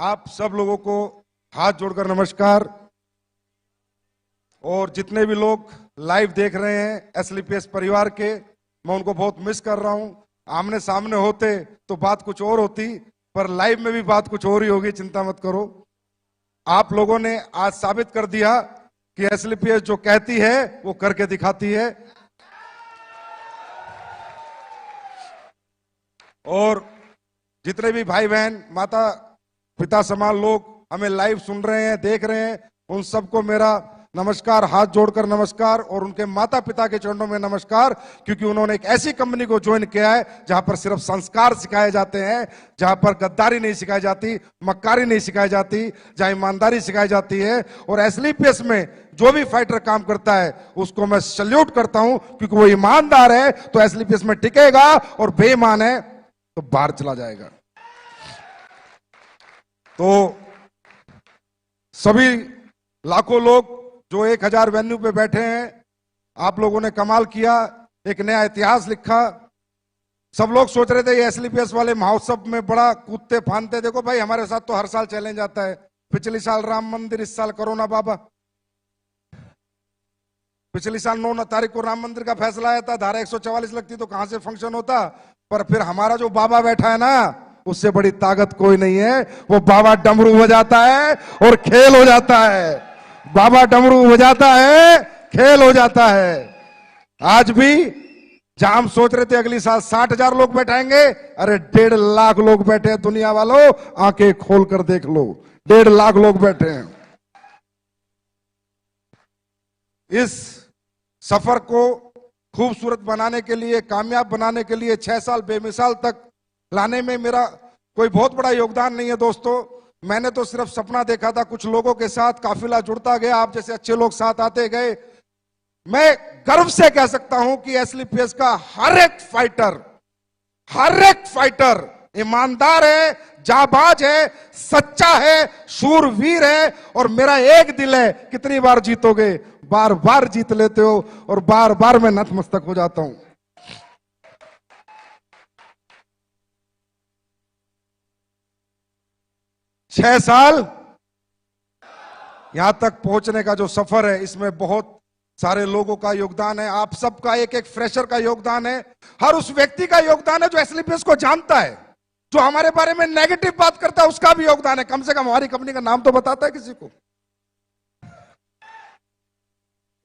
आप सब लोगों को हाथ जोड़कर नमस्कार। और जितने भी लोग लाइव देख रहे हैं एसलीपीएस परिवार के, मैं उनको बहुत मिस कर रहा हूं। आमने सामने होते तो बात कुछ और होती, पर लाइव में भी बात कुछ और ही होगी, चिंता मत करो। आप लोगों ने आज साबित कर दिया कि एसलीपीएस जो कहती है वो करके दिखाती है। और जितने भी भाई बहन माता पिता समान लोग हमें लाइव सुन रहे हैं, देख रहे हैं, उन सबको मेरा नमस्कार, हाथ जोड़कर नमस्कार। और उनके माता पिता के चरणों में नमस्कार, क्योंकि उन्होंने एक ऐसी कंपनी को ज्वाइन किया है जहां पर सिर्फ संस्कार सिखाए जाते हैं, जहां पर गद्दारी नहीं सिखाई जाती, मक्कारी नहीं सिखाई जाती, जहां ईमानदारी सिखाई जाती है। और एसलीपीएस में जो भी फाइटर काम करता है उसको मैं सल्यूट करता हूं, क्योंकि वो ईमानदार है तो एसलीपीएस में टिकेगा, और बेईमान है तो बाहर चला जाएगा। तो सभी लाखों लोग जो 1000 वेन्यू पे बैठे हैं, आप लोगों ने कमाल किया, एक नया इतिहास लिखा। सब लोग सोच रहे थे ये एसलीपीएस वाले महोत्सव में बड़ा कूदते फांदते। देखो भाई, हमारे साथ तो हर साल चैलेंज आता है। पिछले साल राम मंदिर, इस साल कोरोना बाबा। पिछली साल 9 तारीख को राम मंदिर का फैसला आया था, धारा 144 लगती तो कहां से फंक्शन होता। पर फिर हमारा जो बाबा बैठा है ना, उससे बड़ी ताकत कोई नहीं है। वो बाबा डमरू बजाता है और खेल हो जाता है। बाबा डमरू बजाता है, खेल हो जाता है। आज भी जहां हम सोच रहे थे अगली साल 60,000 लोग बैठाएंगे, अरे 1.5 लाख लोग बैठे हैं। दुनिया वालों, आंखें खोल कर देख लो, 1.5 लाख लोग बैठे हैं। इस सफर को खूबसूरत बनाने के लिए, कामयाब बनाने के लिए 6 साल बेमिसाल तक लाने में मेरा कोई बहुत बड़ा योगदान नहीं है दोस्तों। मैंने तो सिर्फ सपना देखा था, कुछ लोगों के साथ काफिला जुड़ता गया, आप जैसे अच्छे लोग साथ आते गए। मैं गर्व से कह सकता हूं कि एसलीपीएस का हर एक फाइटर ईमानदार है, जाबाज है, सच्चा है, शूरवीर है। और मेरा एक दिल है, कितनी बार जीतोगे? बार बार जीत लेते हो, और बार बार मैं नतमस्तक हो जाता हूं। छह साल यहां तक पहुंचने का जो सफर है, इसमें बहुत सारे लोगों का योगदान है। आप सबका, एक एक फ्रेशर का योगदान है, हर उस व्यक्ति का योगदान है जो एसलीपीएस को जानता है। जो हमारे बारे में नेगेटिव बात करता है उसका भी योगदान है, कम से कम हमारी कंपनी का नाम तो बताता है किसी को।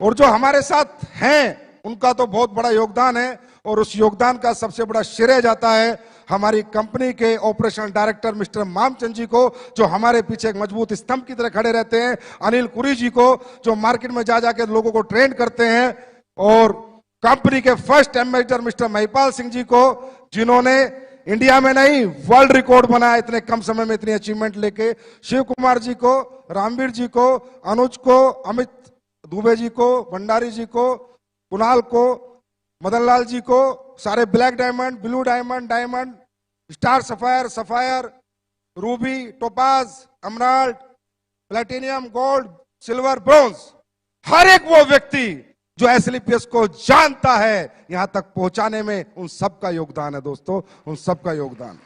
और जो हमारे साथ हैं उनका तो बहुत बड़ा योगदान है। और उस योगदान का सबसे बड़ा श्रेय जाता है हमारी कंपनी के ऑपरेशनल डायरेक्टर मिस्टर मामचंद जी को, जो हमारे पीछे एक मजबूत स्तंभ की तरह खड़े रहते हैं। अनिल कुरी जी को, जो मार्केट में जा जाके लोगों को ट्रेन करते हैं। और कंपनी के first ambassador mister Mahipal Singh ji को, जिन्होंने इंडिया में नहीं वर्ल्ड रिकॉर्ड बनाया इतने कम समय में इतनी अचीवमेंट लेके। शिव कुमार जी को, रामवीर जी को, अनुज को, अमित दुबे जी को, भंडारी जी को, कुणाल को, मदन लाल जी को, सारे black diamond, blue diamond, diamond, star sapphire, sapphire, ruby, topaz, emerald, platinum, gold, silver, bronze, हर एक वो व्यक्ति जो एसलीपीएस को जानता है, यहां तक पहुंचाने में उन सबका योगदान है दोस्तों, उन सबका योगदान।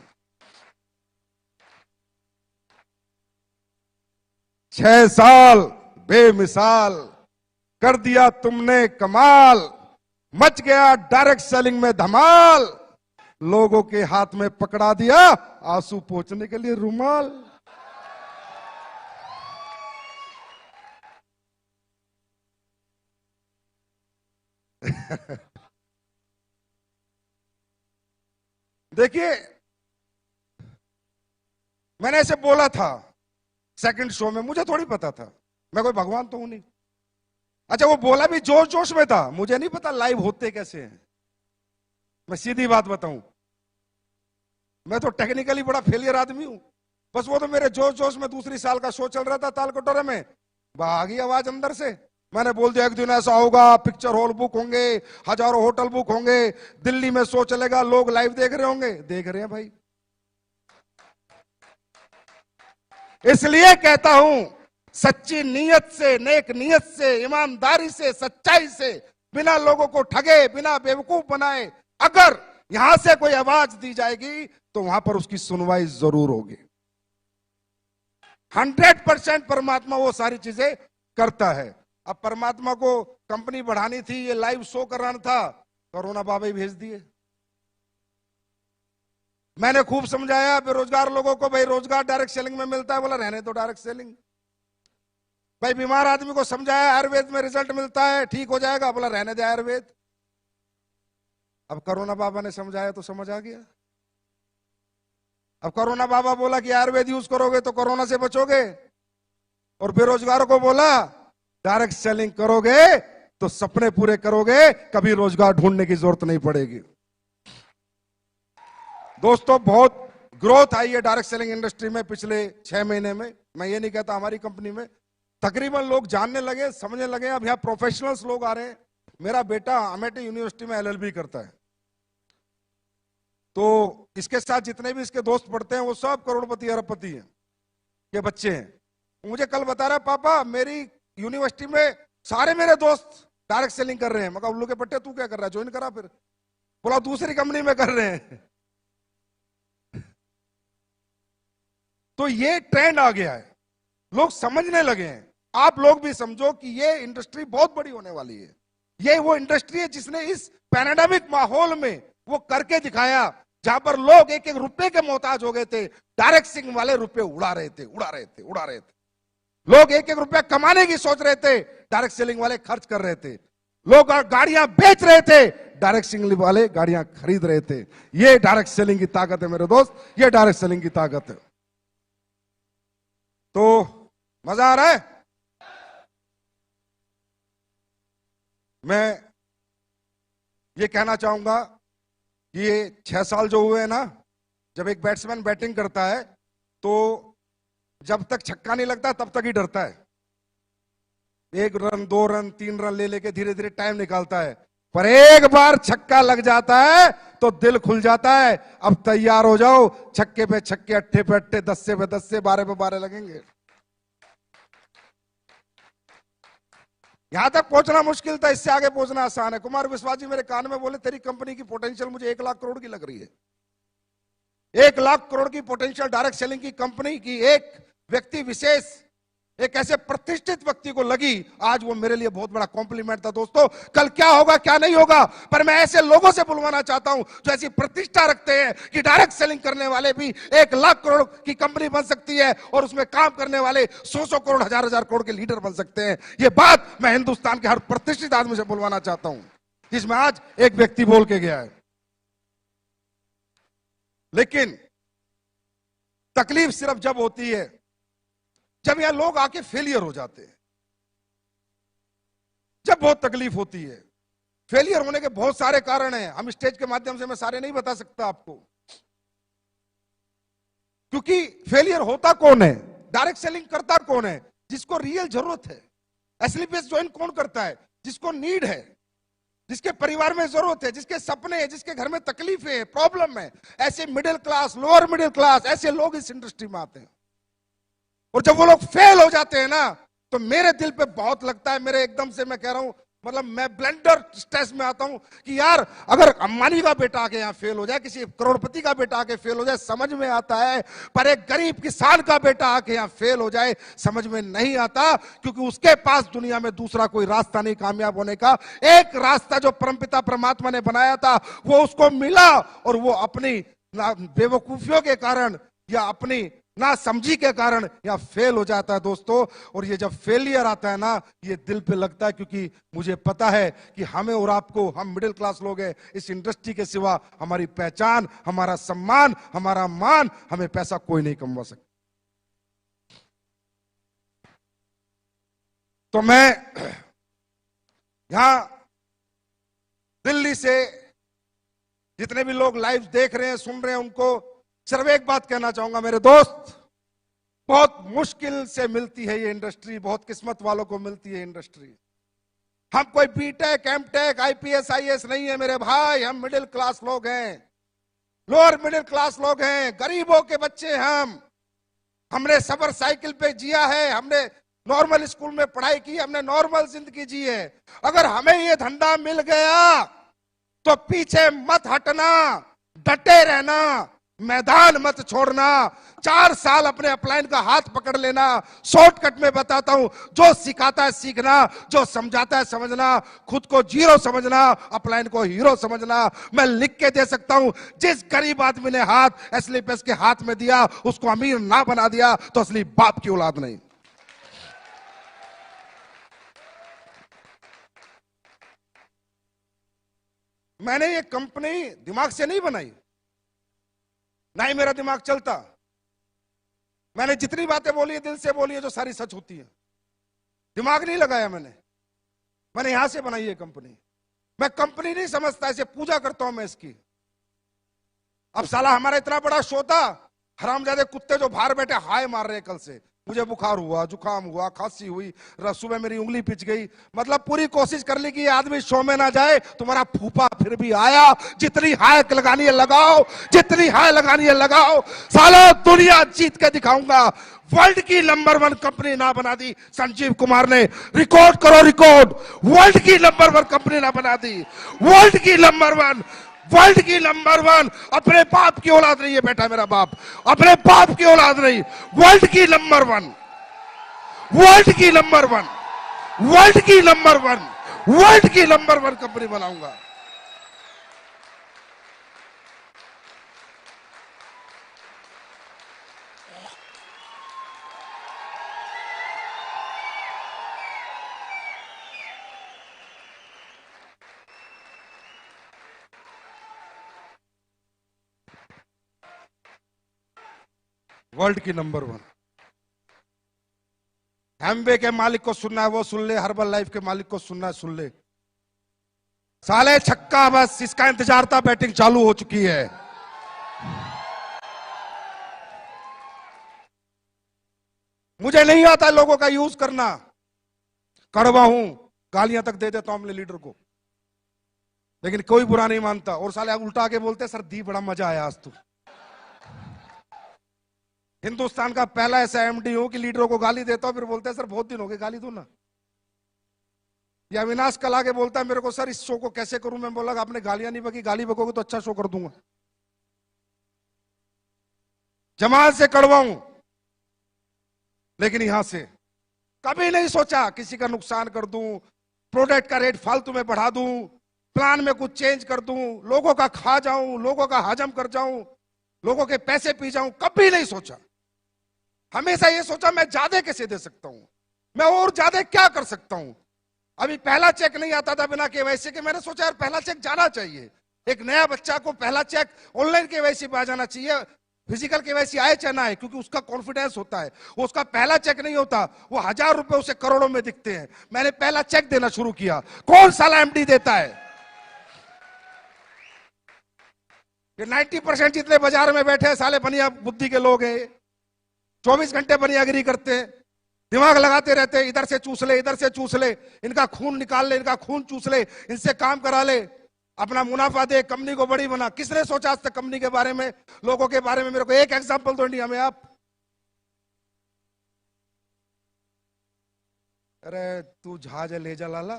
6 साल बेमिसाल कर दिया तुमने कमाल, मच गया डायरेक्ट सेलिंग में धमाल, लोगों के हाथ में पकड़ा दिया आंसू पोंछने के लिए रुमाल। देखिए, मैंने ऐसे बोला था सेकंड शो में, मुझे थोड़ी पता था, मैं कोई भगवान तो हूं नहीं। अच्छा, वो बोला भी जोश जोश में था, मुझे नहीं पता लाइव होते कैसे हैं। मैं सीधी बात बताऊं, मैं तो टेक्निकली बड़ा फेलियर आदमी हूं। बस वो तो मेरे जोश जोश में दूसरी साल का शो चल रहा था ताल कटोरे में, भागी आवाज अंदर से। मैंने बोल दिया एक दिन ऐसा होगा, पिक्चर हॉल बुक होंगे, हजारों होटल बुक होंगे, दिल्ली में शो चलेगा, लोग लाइव देख रहे होंगे। देख रहे हैं भाई। इसलिए कहता हूं, सच्ची नीयत से, नेक नीयत से, ईमानदारी से, सच्चाई से, बिना लोगों को ठगे, बिना बेवकूफ बनाए अगर यहां से कोई आवाज दी जाएगी तो वहां पर उसकी सुनवाई जरूर होगी। 100% परमात्मा वो सारी चीजें करता है। अब परमात्मा को कंपनी बढ़ानी थी, ये लाइव शो कराना था, कोरोना बाबा ही भेज दिए। मैंने खूब समझाया बेरोजगार लोगों को, भाई रोजगार डायरेक्ट सेलिंग में मिलता है, बोला रहने तो डायरेक्ट सेलिंग। भाई बीमार आदमी को समझाया आयुर्वेद में रिजल्ट मिलता है, ठीक हो जाएगा, बोला रहने दे आयुर्वेद। अब कोरोना बाबा ने समझाया तो समझ आ गया। अब कोरोना बाबा बोला कि आयुर्वेद यूज करोगे तो कोरोना से बचोगे, और बेरोजगारों को बोला डायरेक्ट सेलिंग करोगे तो सपने पूरे करोगे, कभी रोजगार ढूंढने की जरूरत नहीं पड़ेगी। दोस्तों बहुत ग्रोथ आई है डायरेक्ट सेलिंग इंडस्ट्री में पिछले 6 महीने में। मैं ये नहीं कहता हमारी कंपनी में, तकरीबन लोग जानने लगे, समझने लगे। अब यहाँ प्रोफेशनल्स लोग आ रहे हैं। मेरा बेटा अमेठी यूनिवर्सिटी में LLB करता है, तो इसके साथ जितने भी इसके दोस्त पढ़ते हैं वो सब करोड़पति अरबपति हैं के बच्चे हैं। मुझे कल बता रहा पापा मेरी यूनिवर्सिटी में सारे मेरे दोस्त डायरेक्ट सेलिंग कर रहे हैं। मैं कहा उल्लू के पट्टे तू क्या कर रहा है, ज्वाइन करा फिर। बोला दूसरी कंपनी में कर रहे हैं। तो ये ट्रेंड आ गया है, लोग समझने लगे हैं। आप लोग भी समझो कि ये इंडस्ट्री बहुत बड़ी होने वाली है। ये वो इंडस्ट्री है जिसने इस पैंडेमिक माहौल में वो करके दिखाया, जहां पर लोग एक एक रुपए के मोहताज हो गए थे, डायरेक्ट सेलिंग वाले रुपए उड़ा रहे थे। लोग एक एक रुपया कमाने की सोच रहे थे, डायरेक्ट सेलिंग वाले खर्च कर रहे थे। लोग गाड़ियां बेच रहे थे, डायरेक्ट सेलिंग वाले गाड़ियां खरीद रहे थे। ये डायरेक्ट सेलिंग की ताकत है मेरे दोस्त, ये डायरेक्ट सेलिंग की ताकत है। तो मजा आ रहा है। मैं ये कहना चाहूंगा कि ये 6 साल जो हुए हैं ना, जब एक बैट्समैन बैटिंग करता है तो जब तक छक्का नहीं लगता तब तक ही डरता है। 1 रन 2 रन 3 रन ले लेके धीरे धीरे टाइम निकालता है, पर एक बार छक्का लग जाता है तो दिल खुल जाता है। अब तैयार हो जाओ, छक्के पे छक्के, अट्ठे पे अट्ठे, 10 पे 10, 12 पे 12 लगेंगे। यहां तक पहुंचना मुश्किल था, इससे आगे पहुंचना आसान है। कुमार विश्वास जी मेरे कान में बोले तेरी कंपनी की पोटेंशियल मुझे 1 लाख करोड़ की लग रही है। 1 लाख करोड़ की पोटेंशियल डायरेक्ट सेलिंग की कंपनी की एक व्यक्ति विशेष, एक ऐसे प्रतिष्ठित व्यक्ति को लगी। आज वो मेरे लिए बहुत बड़ा कॉम्प्लीमेंट था। दोस्तों कल क्या होगा क्या नहीं होगा, पर मैं ऐसे लोगों से बुलवाना चाहता हूं जो ऐसी प्रतिष्ठा रखते हैं कि डायरेक्ट सेलिंग करने वाले भी 1 लाख करोड़ की कंपनी बन सकती है, और उसमें काम करने वाले 100 करोड़, 1000 करोड़ के लीडर बन सकते हैं। ये बात मैं हिंदुस्तान के हर प्रतिष्ठित आदमी से बुलवाना चाहता हूं, जिसमें आज एक व्यक्ति बोल के गया है। लेकिन तकलीफ सिर्फ जब होती है जब यहां लोग आके फेलियर हो जाते हैं, जब बहुत तकलीफ होती है। फेलियर होने के बहुत सारे कारण हैं, हम स्टेज के माध्यम से मैं सारे नहीं बता सकता आपको, क्योंकि फेलियर होता कौन है, डायरेक्ट सेलिंग करता कौन है, जिसको रियल जरूरत है। एसलीपीएस ज्वाइन कौन करता है, जिसको नीड है, जिसके परिवार में जरूरत है, जिसके सपने हैं, जिसके घर में तकलीफें है, प्रॉब्लम है। ऐसे middle class, lower middle class, ऐसे लोग इस इंडस्ट्री में आते हैं। और जब वो लोग फेल हो जाते हैं ना, तो मेरे दिल पे बहुत लगता है। मेरे एकदम से मैं कह रहा हूं, मतलब मैं ब्लेंडर स्ट्रेस में आता हूं कि यार अगर अंबानी का बेटा आके यहां फेल हो जाए, किसी करोड़पति का बेटा आके फेल हो जाए, समझ में आता है, पर एक गरीब किसान का बेटा आके यहां फेल हो जाए समझ में नहीं आता, क्योंकि उसके पास दुनिया में दूसरा कोई रास्ता नहीं कामयाब होने का। एक रास्ता जो परमपिता परमात्मा ने बनाया था वो उसको मिला, और वो अपनी बेवकूफियों के कारण या अपनी ना समझी के कारण या फेल हो जाता है दोस्तों। और ये जब फेलियर आता है ना, ये दिल पे लगता है, क्योंकि मुझे पता है कि हमें और आपको, हम मिडिल क्लास लोग हैं, इस इंडस्ट्री के सिवा हमारी पहचान, हमारा सम्मान, हमारा मान, हमें पैसा कोई नहीं कमवा सकता। तो मैं यहां दिल्ली से जितने भी लोग लाइव देख रहे हैं, सुन रहे हैं, उनको सिर्फ एक बात कहना चाहूंगा, मेरे दोस्त, बहुत मुश्किल से मिलती है ये इंडस्ट्री, बहुत किस्मत वालों को मिलती है इंडस्ट्री। हम कोई बीटेक, एमटेक, आईपीएस, आईएएस नहीं है मेरे भाई, हम मिडिल क्लास लोग हैं, लोअर मिडिल क्लास लोग हैं, गरीबों के बच्चे हमने सबर साइकिल पे जिया है, हमने नॉर्मल स्कूल में पढ़ाई की, हमने नॉर्मल जिंदगी जी है। अगर हमें ये धंधा मिल गया तो पीछे मत हटना, डटे रहना, मैदान मत छोड़ना। 4 साल अपने अपलाइन का हाथ पकड़ लेना। शॉर्टकट में बताता हूं, जो सिखाता है सीखना, जो समझाता है समझना, खुद को जीरो समझना, अपलाइन को हीरो समझना। मैं लिख के दे सकता हूं, जिस गरीब आदमी ने हाथ एसलीपीएस के हाथ में दिया उसको अमीर ना बना दिया तो असली बाप की औलाद नहीं। मैंने ये कंपनी दिमाग से नहीं बनाई, ना ही मेरा दिमाग चलता। मैंने जितनी बातें बोली है दिल से बोली है, जो सारी सच होती है। दिमाग नहीं लगाया मैंने यहां से बनाई है कंपनी। मैं कंपनी नहीं समझता, इसे पूजा करता हूं मैं इसकी। अब साला हमारा इतना बड़ा शो था, हरामजादे कुत्ते जो बाहर बैठे हाय मार रहे कल से। मुझे बुखार हुआ, जुकाम हुआ, खांसी हुई, सुबह मेरी उंगली पिच गई। मतलब पूरी कोशिश कर ली कि ये आदमी शो में ना जाए। तुम्हारा फूफा फिर भी आया। जितनी हाय लगानी है लगाओ, जितनी हाय लगानी है लगाओ। साला दुनिया जीत के दिखाऊंगा। वर्ल्ड की नंबर 1 कंपनी ना बना दी संजीव कुमार ने। रिकॉर्ड करो रिकॉर्ड। वर्ल्ड की नंबर 1 कंपनी ना बना दी। वर्ल्ड की नंबर 1, वर्ल्ड की नंबर 1। अपने बाप की औलाद नहीं है बेटा, मेरा बाप अपने बाप की औलाद नहीं। वर्ल्ड की नंबर 1, वर्ल्ड की नंबर 1, वर्ल्ड की नंबर 1, वर्ल्ड की नंबर 1 कंपनी बनाऊंगा। वर्ल्ड की नंबर 1। एमवे के मालिक को सुनना है वो सुन ले, हर्बल लाइफ के मालिक को सुनना है सुन ले। साले छक्का, बस इसका इंतजार था, बैटिंग चालू हो चुकी है। मुझे नहीं आता लोगों का यूज करना। कड़वा हूं, गालियां तक दे देता हूं अपने लीडर को, लेकिन कोई बुरा नहीं मानता। और साले उल्टा के बोलते सर दी बड़ा मजा आया आज तो। हिंदुस्तान का पहला ऐसा एमडी हूं कि लीडरों को गाली देता हूं, फिर बोलते हैं सर बहुत दिन हो गए गाली दो ना। या अविनाश कल आके बोलता है मेरे को, सर इस शो को कैसे करूं। मैं बोला आपने गालियां नहीं बकी, गाली बकोगे तो अच्छा शो कर दूंगा। जमात से कड़वा हूं, लेकिन यहां से कभी नहीं सोचा किसी का नुकसान कर दूं, प्रोडक्ट का रेट फालतू में बढ़ा दूं, प्लान में कुछ चेंज कर दूं, लोगों का खा जाऊं, लोगों का हजम कर जाऊं, लोगों के पैसे पी जाऊं। कभी नहीं सोचा। हमेशा ये सोचा मैं ज्यादा कैसे दे सकता हूं, मैं और ज्यादा क्या कर सकता हूं। अभी पहला चेक नहीं आता था बिना केवाईसी के। मैंने सोचा यार पहला चेक जाना चाहिए। एक नया बच्चा को पहला चेक ऑनलाइन केवाईसी पे आ जाना चाहिए, फिजिकल केवाईसी आए चाहे ना आए, क्योंकि उसका कॉन्फिडेंस होता है। वो उसका पहला चेक नहीं होता, वो 1000 रुपए उसे करोड़ों में दिखते हैं। मैंने पहला चेक देना शुरू किया। कौन साला एमडी देता है? ये 90% जितने बाजार में बैठे साले बनिया बुद्धि के लोग हैं। 24 घंटे बनियागिरी करते हैं, दिमाग लगाते रहते हैं, इधर से चूस ले, इधर से चूस ले, इनका खून निकाल ले, इनका खून चूस ले, इनसे काम करा ले, अपना मुनाफा दे, कंपनी को बड़ी बना। किसने सोचा आज तक कंपनी के बारे में, लोगों के बारे में? मेरे को एक एग्जांपल दो इंडिया में आप। अरे तू जहाज ले जा लाला।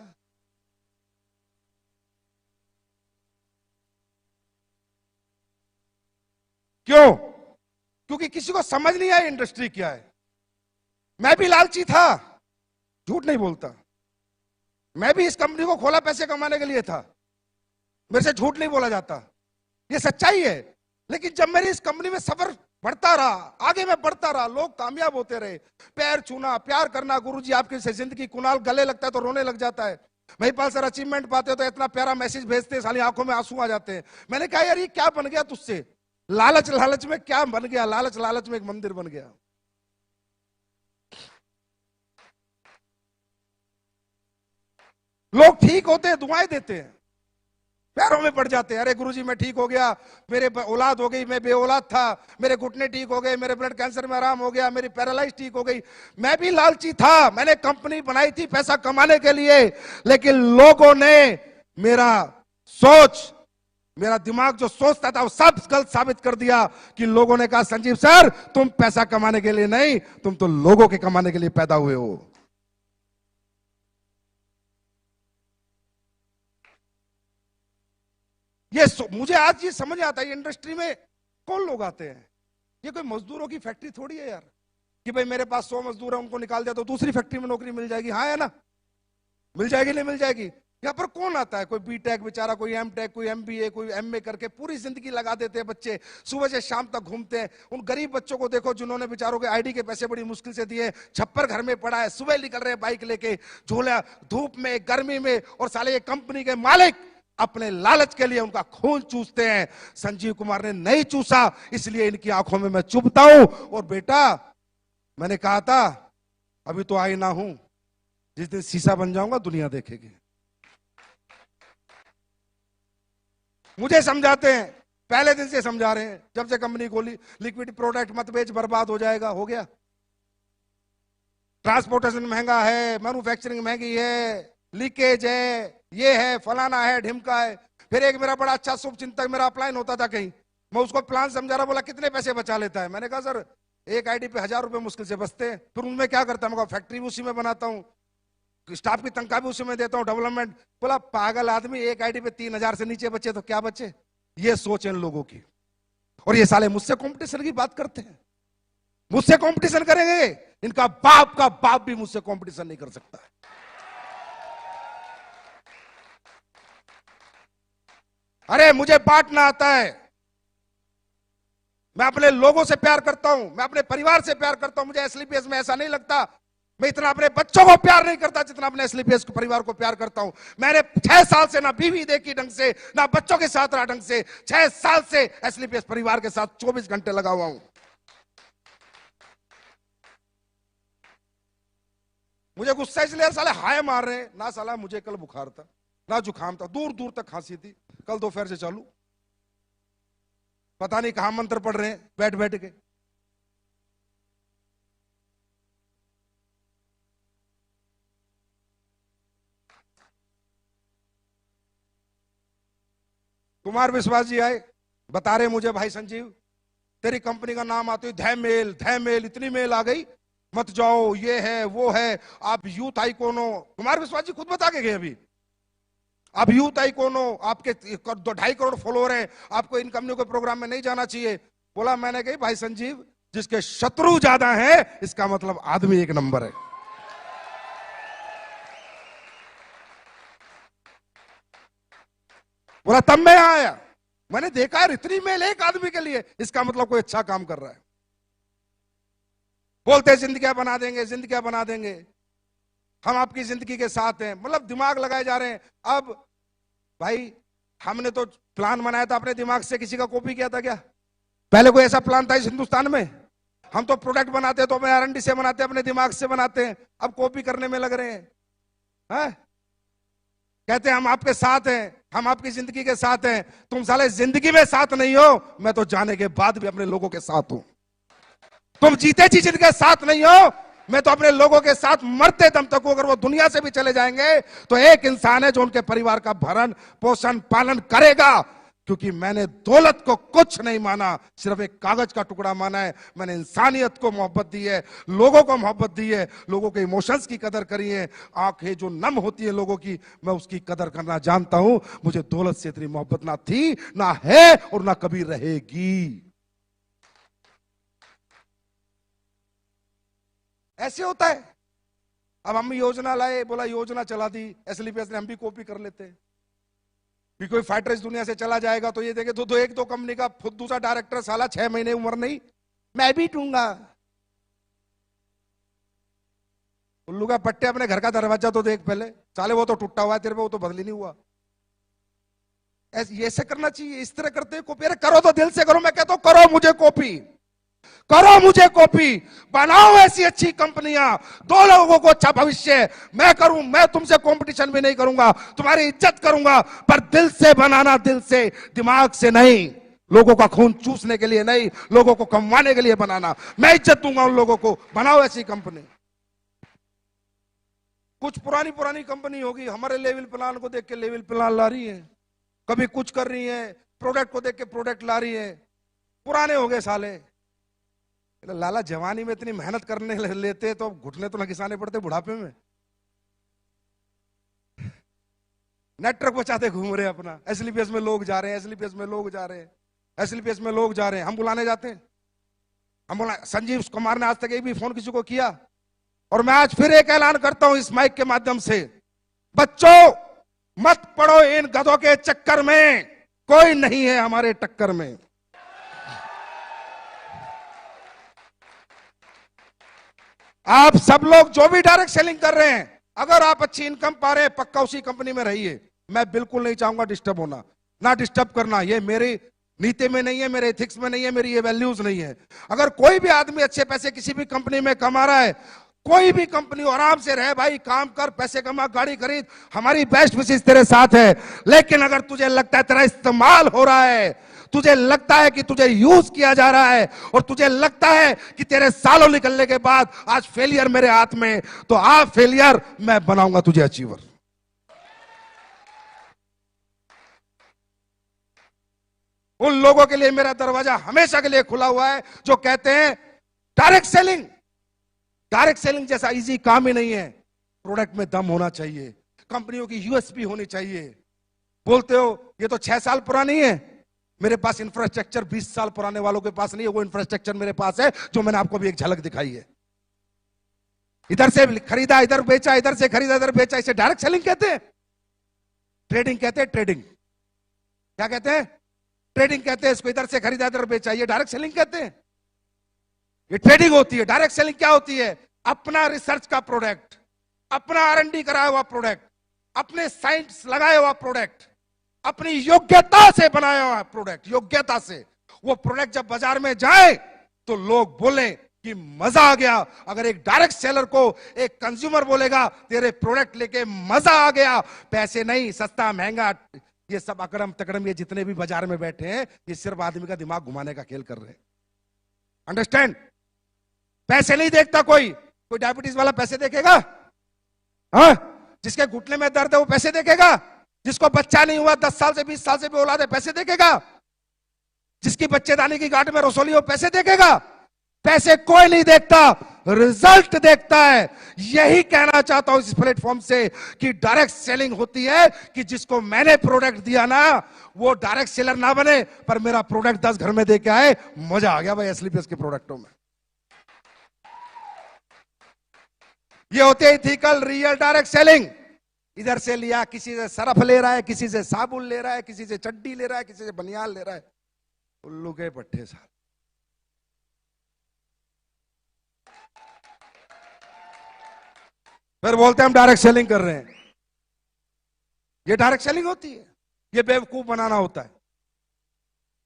क्यों? क्योंकि किसी को समझ नहीं आया इंडस्ट्री क्या है। मैं भी लालची था, झूठ नहीं बोलता। मैं भी इस कंपनी को खोला पैसे कमाने के लिए था, मेरे से झूठ नहीं बोला जाता, ये सच्चाई है। लेकिन जब मेरी इस कंपनी में सफर बढ़ता रहा, आगे मैं बढ़ता रहा, लोग कामयाब होते रहे, पैर छूना, प्यार करना। गुरुजी आपकी जिंदगी, कुणाल गले लगता है तो रोने लग जाता है, महिपाल सर अचीवमेंट पाते हो तो इतना प्यारा मैसेज भेजते हैं, साली आंखों में आंसू आ जाते हैं। मैंने कहा यार ये क्या बन गया तुझसे? लालच लालच में क्या बन गया? लालच लालच में एक मंदिर बन गया। लोग ठीक होते हैं, दुआएं देते हैं, पैरों में पड़ जाते हैं। अरे गुरुजी मैं ठीक हो गया, मेरे औलाद हो गई, मैं बे औलाद था, मेरे घुटने ठीक हो गए, मेरे ब्लड कैंसर में आराम हो गया, मेरी पैरालाइज ठीक हो गई। मैं भी लालची था, मैंने कंपनी बनाई थी पैसा कमाने के लिए, लेकिन लोगों ने मेरा सोच, मेरा दिमाग जो सोचता था वो सब गलत साबित कर दिया। कि लोगों ने कहा संजीव सर तुम पैसा कमाने के लिए नहीं, तुम तो लोगों के कमाने के लिए पैदा हुए हो। ये मुझे आज ये समझ आता है इंडस्ट्री में कौन लोग आते हैं? ये कोई मजदूरों की फैक्ट्री थोड़ी है यार कि भाई मेरे पास 100 मजदूर है, उनको निकाल दिया तो दूसरी फैक्ट्री में नौकरी मिल जाएगी। हाँ है ना? मिल जाएगी नहीं मिल जाएगी? यहाँ पर कौन आता है? कोई बीटेक बेचारा, कोई एमटेक, कोई एमबीए, कोई एमए करके पूरी जिंदगी लगा देते हैं बच्चे, सुबह से शाम तक घूमते हैं। उन गरीब बच्चों को देखो जिन्होंने बेचारों के आईडी के पैसे बड़ी मुश्किल से दिए, छप्पर घर में पड़ा है, सुबह निकल रहे हैं बाइक लेके, झोला धूप में गर्मी में, और साले ये कंपनी के मालिक अपने लालच के लिए उनका खून चूसते हैं। संजीव कुमार ने नहीं चूसा, इसलिए इनकी आंखों में मैं चुभता हूं। और बेटा, मैंने कहा था अभी तो आईना हूं, जिस दिन शीशा बन जाऊंगा दुनिया देखेगी। मुझे समझाते हैं, पहले दिन से समझा रहे हैं, जब से कंपनी खोली, लिक्विड प्रोडक्ट मत बेच, बर्बाद हो जाएगा। हो गया? ट्रांसपोर्टेशन महंगा है, मैन्युफैक्चरिंग महंगी है, लीकेज है, ये है, फलाना है, ढिमका है। फिर एक मेरा बड़ा अच्छा शुभ चिंतक मेरा अपलाइन होता था कहीं, मैं उसको प्लान समझा रहा, बोला कितने पैसे बचा लेता है? मैंने कहा सर एक आईडी पे 1000 रुपए मुश्किल से बचते हैं। फिर उनमें क्या करता है? मैं फैक्ट्री भी उसी में बनाता हूँ, स्टाफ की तनख्वाह भी उसी में देता हूँ, डेवलपमेंट। बोला पागल आदमी, एक आईडी पे 3000 से नीचे बचे तो क्या बचे? ये सोच इन लोगों की। और ये साले मुझसे कंपटीशन की बात करते हैं, मुझसे कंपटीशन करेंगे? इनका बाप का बाप भी मुझसे कंपटीशन नहीं कर सकता। अरे मुझे बांटना आता है, मैं अपने लोगों से प्यार करता हूं, मैं अपने परिवार से प्यार करता हूं। मुझे एसलीपीएस में ऐसा नहीं लगता मैं इतना अपने बच्चों को प्यार नहीं करता जितना अपने एसलीपीएस के परिवार को प्यार करता हूं। मैंने 6 साल से ना बीवी देखी ढंग से, ना बच्चों के साथ रहा ढंग से। 6 साल से एसलीपीएस परिवार के साथ 24 घंटे लगा हुआ हूं। मुझे गुस्सा इसलिए साले हाय मार रहे हैं ना, साला मुझे कल बुखार था ना जुकाम था, दूर दूर तक खांसी थी, कल दोपहर से चालू, पता नहीं कहां मंत्र पढ़ रहे हैं बैठ बैठ के। कुमार विश्वास जी आए, बता रहे मुझे भाई संजीव तेरी कंपनी का नाम आते ही धैमेल धैमेल इतनी मेल आ गई, मत जाओ, ये है वो है, आप यूथ आइकॉन हो। कुमार विश्वास जी खुद बता के गए अभी, आप यूथ आइकॉन हो, आपके 2.5 करोड़ फॉलोअर हैं, आपको इन कंपनियों के प्रोग्राम में नहीं जाना चाहिए। बोला मैंने कही भाई संजीव जिसके शत्रु ज्यादा है इसका मतलब आदमी एक नंबर है। बोला तब मैं आया, मैंने देखा यार इतनी मेल एक आदमी के लिए, इसका मतलब कोई अच्छा काम कर रहा है। बोलते जिंदगियां बना देंगे, जिंदगियां बना देंगे, हम आपकी जिंदगी के साथ हैं, मतलब दिमाग लगाए जा रहे हैं। अब भाई हमने तो प्लान बनाया था अपने दिमाग से, किसी का कॉपी किया था क्या? पहले कोई ऐसा प्लान था इस हिंदुस्तान में? हम तो प्रोडक्ट बनाते तो अपने R&D से बनाते, अपने दिमाग से बनाते हैं, अब कॉपी करने में लग रहे हैं। कहते हैं हम आपके साथ हैं, हम आपकी जिंदगी के साथ हैं। तुम साले जिंदगी में साथ नहीं हो, मैं तो जाने के बाद भी अपने लोगों के साथ हूं। तुम जीते जी जिनके साथ नहीं हो, मैं तो अपने लोगों के साथ मरते दम तक हूं। अगर वो दुनिया से भी चले जाएंगे तो एक इंसान है जो उनके परिवार का भरण पोषण पालन करेगा, क्योंकि मैंने दौलत को कुछ नहीं माना, सिर्फ एक कागज का टुकड़ा माना है। मैंने इंसानियत को मोहब्बत दी है, लोगों को मोहब्बत दी है, लोगों के इमोशंस की कदर करी है। आंखें जो नम होती है लोगों की, मैं उसकी कदर करना जानता हूं। मुझे दौलत से इतनी मोहब्बत ना थी, ना है और ना कभी रहेगी। ऐसे होता है। अब हम योजना लाए, बोला योजना चला दी एसलीपीएस ने, हम भी कॉपी कर लेते हैं। भी कोई फाइटर इस दुनिया से चला जाएगा तो ये देखे तो एक दो कंपनी का खुद दूसरा डायरेक्टर साला 6 महीने उम्र नहीं, मैं भी टूंगा। उल्लू का पट्टे अपने घर का दरवाजा तो देख पहले, साले वो तो टूटा हुआ है तेरे पे, वो तो बदली नहीं हुआ। ऐसे करना चाहिए, इस तरह करते कॉपी। अरे करो तो दिल से करो, मैं कहता हूं करो मुझे कॉपी, करो मुझे कॉपी, बनाओ ऐसी अच्छी कंपनियां, दो लोगों को अच्छा भविष्य। मैं करूं, मैं तुमसे कंपटीशन भी नहीं करूंगा, तुम्हारी इज्जत करूंगा, पर दिल से बनाना, दिल से, दिमाग से नहीं। लोगों का खून चूसने के लिए नहीं, लोगों को कमवाने के लिए बनाना। मैं इज्जत दूंगा उन लोगों को, बनाओ ऐसी कंपनी। कुछ पुरानी पुरानी कंपनी होगी, हमारे लेवल प्लान को देख के लेवल प्लान ला रही है, कभी कुछ कर रही है, प्रोडक्ट को देख के प्रोडक्ट ला रही है। पुराने हो गए साले। लाला जवानी में इतनी मेहनत करने लेते तो घुटने तो न घिसाने पड़ते बुढ़ापे में। नेटवर्क बचाते घूम रहे अपना, एसलीपीएस में लोग जा रहे हैं, एसलीपीएस में लोग जा रहे हैं, एसएलपीएस में लोग जा रहे हैं, हम बुलाने जाते हैं? हम बुला, संजीव कुमार ने आज तक एक भी फोन किसी को किया? और मैं आज फिर एक ऐलान करता हूं इस माइक के माध्यम से, बच्चों मत पड़ो इन गधों के चक्कर में, कोई नहीं है हमारे टक्कर में। आप सब लोग जो भी डायरेक्ट सेलिंग कर रहे हैं, अगर आप अच्छी इनकम पा रहे हैं, पक्का उसी कंपनी में रहिए। मैं बिल्कुल नहीं चाहूंगा डिस्टर्ब होना, ना डिस्टर्ब करना, ये मेरी नीति में नहीं है, मेरे एथिक्स में नहीं है, मेरी ये वैल्यूज नहीं है। अगर कोई भी आदमी अच्छे पैसे किसी भी कंपनी में कमा रहा है, कोई भी कंपनी, आराम से रहे भाई, काम कर, पैसे कमा, गाड़ी खरीद, हमारी बेस्ट विशेष तेरे साथ है। लेकिन अगर तुझे लगता है तेरा इस्तेमाल हो रहा है, तुझे लगता है कि तुझे यूज किया जा रहा है, और तुझे लगता है कि तेरे सालों निकलने के बाद आज फेलियर मेरे हाथ में, तो आप फेलियर, मैं बनाऊंगा तुझे अचीवर। उन लोगों के लिए मेरा दरवाजा हमेशा के लिए खुला हुआ है जो कहते हैं डायरेक्ट सेलिंग, डायरेक्ट सेलिंग जैसा इजी काम ही नहीं है। प्रोडक्ट में दम होना चाहिए, कंपनियों की यूएसपी होनी चाहिए। बोलते हो ये तो 6 साल पुरानी है, मेरे पास इंफ्रास्ट्रक्चर 20 साल पुराने वालों के पास नहीं है, वो इंफ्रास्ट्रक्चर मेरे पास है जो मैंने आपको भी एक झलक दिखाई है। इधर से खरीदा, इधर बेचा, इधर से खरीदा, इधर बेचा, इसे डायरेक्ट सेलिंग कहते हैं। ट्रेडिंग कहते हैं, ट्रेडिंग। क्या कहते हैं? ट्रेडिंग कहते हैं इसको। इधर से खरीदा, इधर बेचा, ये डायरेक्ट सेलिंग कहते हैं। ये ट्रेडिंग होती है। डायरेक्ट सेलिंग क्या होती है? अपना रिसर्च का प्रोडक्ट, अपना R&D कराया हुआ प्रोडक्ट, अपने साइंस लगाया हुआ प्रोडक्ट, अपनी योग्यता से बनाया हुआ प्रोडक्ट, योग्यता से वो प्रोडक्ट जब बाजार में जाए तो लोग बोले कि मजा आ गया। अगर एक डायरेक्ट सेलर को एक कंज्यूमर बोलेगा तेरे प्रोडक्ट लेके मजा आ गया, पैसे नहीं, सस्ता महंगा, ये सब अकड़म तकड़म, ये जितने भी बाजार में बैठे हैं, ये सिर्फ आदमी का दिमाग घुमाने का खेल कर रहे हैं। अंडरस्टैंड? पैसे नहीं देखता कोई डायबिटीज वाला पैसे देखेगा? हाँ, जिसके घुटने में दर्द है वो पैसे देखेगा? जिसको बच्चा नहीं हुआ 10 साल से 20 साल से भी औलाद है, पैसे देखेगा? जिसकी बच्चेदानी की गांठ में रसोली हो, पैसे देखेगा? पैसे कोई नहीं देखता, रिजल्ट देखता है। यही कहना चाहता हूं इस प्लेटफॉर्म से कि डायरेक्ट सेलिंग होती है कि जिसको मैंने प्रोडक्ट दिया ना, वो डायरेक्ट सेलर ना बने, पर मेरा प्रोडक्ट 10 घर में दे के आए। मजा आ गया भाई एसएलपीएस के प्रोडक्टों में। ये होते है इथिकल रियल डायरेक्ट सेलिंग। इधर से लिया, किसी से सरफ ले रहा है, किसी से साबुन ले रहा है, किसी से चड्डी ले रहा है, किसी से बनियान ले रहा है, उल्लू के पट्टे साल। फिर बोलते हैं हम डायरेक्ट सेलिंग कर रहे हैं। ये डायरेक्ट सेलिंग होती है? ये बेवकूफ बनाना होता है,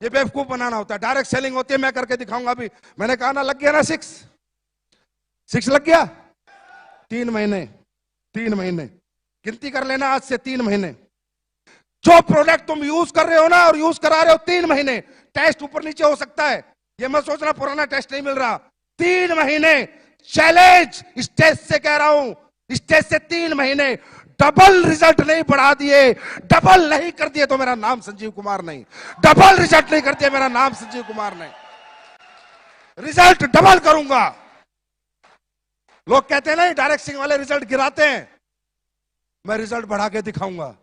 ये बेवकूफ बनाना होता है। डायरेक्ट सेलिंग होती है, मैं करके दिखाऊंगा। अभी मैंने कहा ना, लग गया ना 6 लग गया। 3 महीने, 3 महीने गिनती कर लेना, आज से 3 महीने जो प्रोडक्ट तुम यूज कर रहे हो ना, और यूज करा रहे हो 3 महीने, टेस्ट ऊपर नीचे हो सकता है, ये मत सोचना पुराना टेस्ट नहीं मिल रहा। 3 महीने चैलेंज, स्टेज से कह रहा हूं, स्टेज से 3 महीने डबल रिजल्ट नहीं बढ़ा दिए, डबल नहीं कर दिए तो मेरा नाम संजीव कुमार नहीं। डबल रिजल्ट नहीं कर दिया, मेरा नाम संजीव कुमार नहीं। रिजल्ट डबल करूंगा। लोग कहते हैं नहीं डायरेक्ट सेलिंग वाले रिजल्ट गिराते हैं, मैं रिजल्ट बढ़ा के दिखाऊंगा।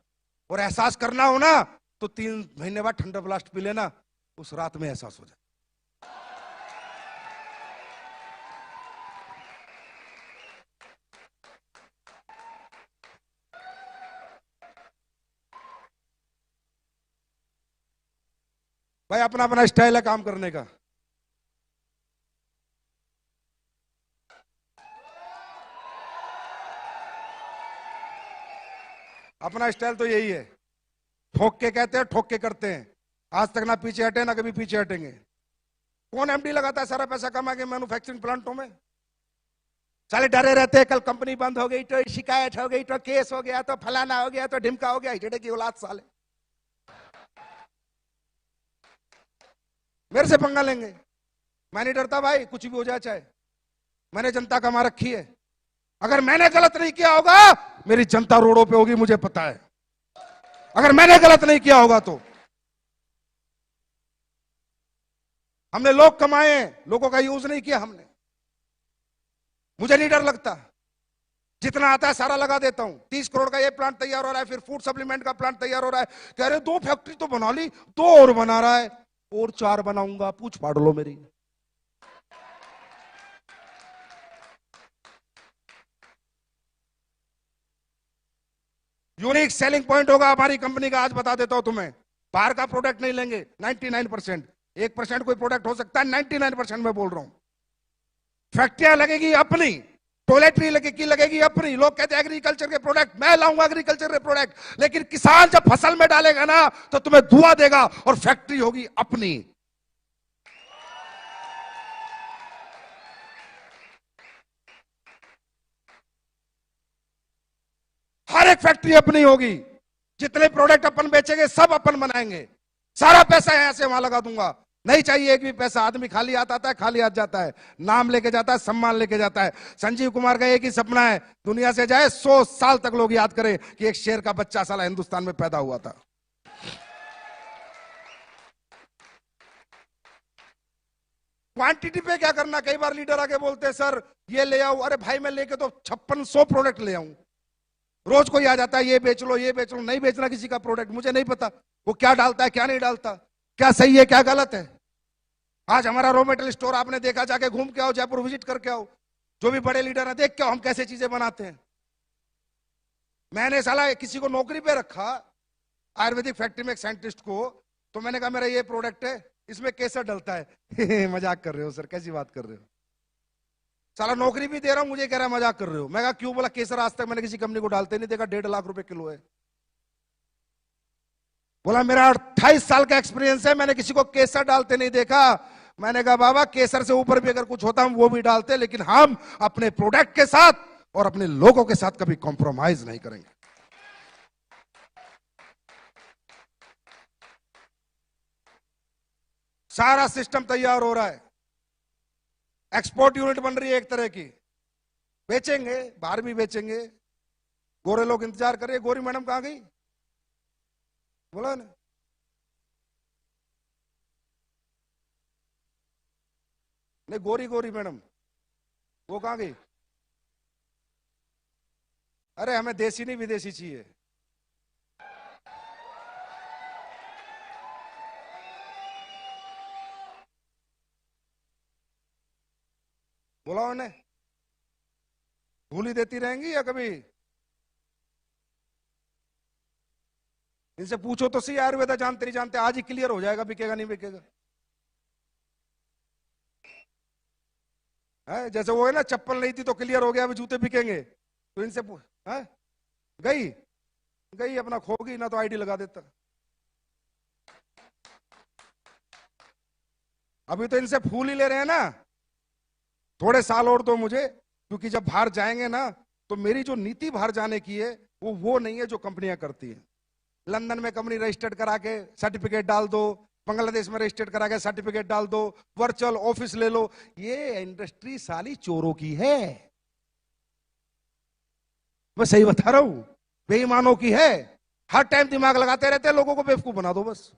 और एहसास करना हो ना तो 3 महीने बाद ठंडा ब्लास्ट पी लेना, उस रात में एहसास हो जाए। भाई अपना अपना स्टाइल है काम करने का। अपना स्टाइल तो यही है, ठोक के कहते हैं, ठोक के करते हैं। आज तक ना पीछे हटे, ना कभी पीछे हटेंगे। कौन एमडी लगाता है सारा पैसा कमा के मैन्युफैक्चरिंग प्लांटों में? साले डरे रहते हैं, कल कंपनी बंद हो गई तो शिकायत हो गई, तो केस हो गया, तो फलाना हो गया, तो ढिमका हो गया। हिजड़े की औलाद साले मेरे से पंगा लेंगे। मैं नहीं डरता भाई, कुछ भी हो जाए चाहे। मैंने जनता कमा रखी है, अगर मैंने गलत नहीं किया होगा मेरी जनता रोडों पे होगी, मुझे पता है। अगर मैंने गलत नहीं किया होगा तो हमने लोग कमाए, लोगों का यूज नहीं किया हमने। मुझे नहीं डर लगता, जितना आता है सारा लगा देता हूं। 30 करोड़ का ये प्लांट तैयार हो रहा है, फिर फूड सप्लीमेंट का प्लांट तैयार हो रहा है। कह रहे 2 फैक्ट्री तो बना ली, 2 और बना रहा है। और 4 बनाऊंगा, पूछ फाड़ लो मेरी। यूनिक सेलिंग पॉइंट होगा हमारी कंपनी का, आज बता देता हूं तुम्हें। बाहर का प्रोडक्ट नहीं लेंगे 99%। 1% कोई प्रोडक्ट हो सकता है, 99% मैं बोल रहा हूं। फैक्ट्रियां लगेगी अपनी, टॉयलेटरी लगेगी अपनी। लोग कहते हैं एग्रीकल्चर के प्रोडक्ट, मैं लाऊंगा एग्रीकल्चर के प्रोडक्ट, लेकिन किसान जब फसल में डालेगा ना तो तुम्हें दुआ देगा, और फैक्ट्री होगी अपनी। हर एक फैक्ट्री अपनी होगी। जितने प्रोडक्ट अपन बेचेंगे सब अपन बनाएंगे। सारा पैसा यहां से वहां लगा दूंगा, नहीं चाहिए एक भी पैसा। आदमी खाली हाथ आता है, खाली हाथ जाता है, नाम लेके जाता है, सम्मान लेके जाता है। संजीव कुमार का एक ही सपना है, दुनिया से जाए 100 साल तक लोग याद करें कि एक शेर का बच्चा साला हिंदुस्तान में पैदा हुआ था। क्वांटिटी पे क्या करना, कई बार लीडर आके बोलते हैं सर ये ले आओ, अरे भाई मैं लेके तो 5600 प्रोडक्ट ले आऊं। रोज कोई आ जाता है ये बेच लो ये बेच लो। नहीं बेचना किसी का प्रोडक्ट, मुझे नहीं पता वो क्या डालता है क्या नहीं डालता, क्या सही है क्या गलत है। आज हमारा रॉ मेटेरियल स्टोर आपने देखा, जाके घूम के आओ, जयपुर विजिट करके आओ, जो भी बड़े लीडर है देख के आओ हम कैसे चीजें बनाते हैं। मैंने साला किसी को नौकरी पे रखा आयुर्वेदिक फैक्ट्री में, एक साइंटिस्ट को, तो मैंने कहा मेरा ये प्रोडक्ट है, इसमें केसर डलता है। मजाक कर रहे हो सर, कैसी बात कर रहे हो। साला नौकरी भी दे रहा हूं, मुझे कह रहा है मजाक कर रहे हो। मैं कहा क्यों, बोला केसर आज तक मैंने किसी कंपनी को डालते नहीं देखा, 1.5 लाख रुपए किलो है। बोला मेरा 28 साल का एक्सपीरियंस है, मैंने किसी को केसर डालते नहीं देखा। मैंने कहा बाबा केसर से ऊपर भी अगर कुछ होता हम वो भी डालते, लेकिन हम अपने प्रोडक्ट के साथ और अपने लोगों के साथ कभी कॉम्प्रोमाइज नहीं करेंगे। सारा सिस्टम तैयार हो रहा है, एक्सपोर्ट यूनिट बन रही है एक तरह की, बेचेंगे बाहर भी बेचेंगे। गोरे लोग इंतजार कर रहे हैं, गोरी मैडम कहां गई, बोला ना। नहीं गोरी गोरी मैडम वो कहां गई। अरे हमें देसी नहीं विदेशी चाहिए। बोला उन्हें, भूली देती रहेंगी या कभी। इनसे पूछो तो सही, आयुर्वेदा जानते नहीं जानते, आज ही क्लियर हो जाएगा बिकेगा नहीं बिकेगा। है जैसे वो है ना, चप्पल नहीं थी तो क्लियर हो गया अभी जूते बिकेंगे। तो इनसे है गई गई अपना खोगी ना, तो आईडी लगा देता। अभी तो इनसे फूल ही ले रहे हैं ना, थोड़े साल और दो मुझे, क्योंकि जब बाहर जाएंगे ना तो मेरी जो नीति बाहर जाने की है वो नहीं है जो कंपनियां करती हैं। लंदन में कंपनी रजिस्टर्ड करा के सर्टिफिकेट डाल दो, बांग्लादेश में रजिस्टर्ड करा के सर्टिफिकेट डाल दो, वर्चुअल ऑफिस ले लो। ये इंडस्ट्री साली चोरों की है, मैं सही बता रहा हूं, बेईमानों की है। हर टाइम दिमाग लगाते रहते हैं, लोगों को बेवकूफ बना दो बस।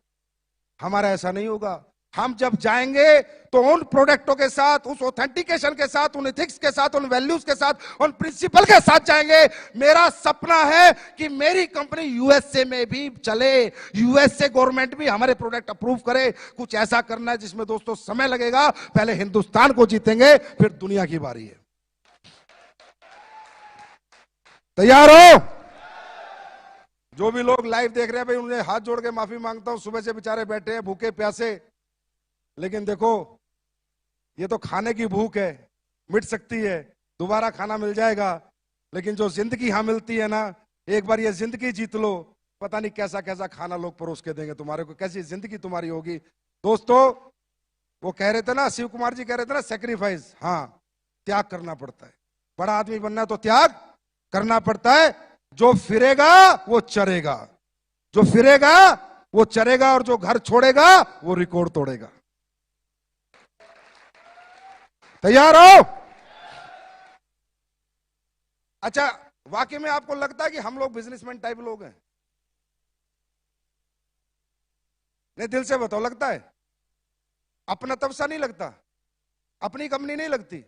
हमारा ऐसा नहीं होगा। हम जब जाएंगे तो उन प्रोडक्टों के साथ, उस ऑथेंटिकेशन के साथ, उन एथिक्स के साथ, उन वैल्यूज के साथ, उन प्रिंसिपल के साथ जाएंगे। मेरा सपना है कि मेरी कंपनी यूएसए में भी चले, यूएसए गवर्नमेंट भी हमारे प्रोडक्ट अप्रूव करे। कुछ ऐसा करना है जिसमें दोस्तों समय लगेगा, पहले हिंदुस्तान को जीतेंगे फिर दुनिया की बारी है। तैयार हो। जो भी लोग लाइव देख रहे हैं भाई, उन्हें हाथ जोड़ के माफी मांगता हूं, सुबह से बेचारे बैठे हैं भूखे प्यासे। लेकिन देखो ये तो खाने की भूख है, मिट सकती है, दोबारा खाना मिल जाएगा। लेकिन जो जिंदगी यहां मिलती है ना, एक बार ये जिंदगी जीत लो, पता नहीं कैसा कैसा खाना लोग परोस के देंगे तुम्हारे को, कैसी जिंदगी तुम्हारी होगी। दोस्तों वो कह रहे थे ना, शिव कुमार जी कह रहे थे ना, सेक्रीफाइस, हाँ त्याग करना पड़ता है। बड़ा आदमी बनना है तो त्याग करना पड़ता है। जो फिरेगा वो चरेगा, जो फिरेगा वो चरेगा, और जो घर छोड़ेगा वो रिकॉर्ड तोड़ेगा। तैयार हो। अच्छा वाकई में आपको लगता है कि हम लोग बिजनेसमैन टाइप लोग हैं? नहीं दिल से बताओ, लगता है? अपना तब सा नहीं लगता, अपनी कंपनी नहीं लगती।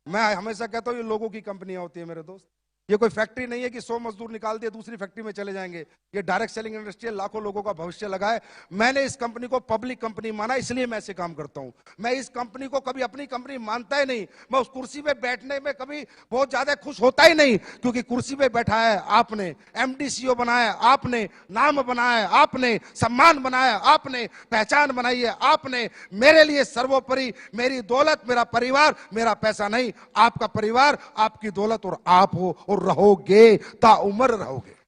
मैं हमेशा कहता हूं ये लोगों की कंपनियां होती है मेरे दोस्त, ये कोई फैक्ट्री नहीं है कि 100 मजदूर निकाल दिए दूसरी फैक्ट्री में चले जाएंगे। ये डायरेक्ट सेलिंग इंडस्ट्री है, लाखों लोगों का भविष्य लगा है। मैंने इस कंपनी को पब्लिक कंपनी माना, इसलिए मैं ऐसे काम करता हूं। मैं इस कंपनी को कभी अपनी कंपनी मानता ही नहीं। मैं उस कुर्सी पे बैठने में कभी बहुत ज्यादा खुश होता ही नहीं, क्योंकि कुर्सी पे बैठा है आपने, एमडी सीईओ बनाया आपने, नाम बनाया आपने, सम्मान बनाया आपने, पहचान बनाई है आपने। मेरे लिए सर्वोपरि मेरी दौलत, मेरा परिवार, मेरा पैसा नहीं, आपका परिवार, आपकी दौलत और आप हो, और रहोगे, ताउम्र रहोगे।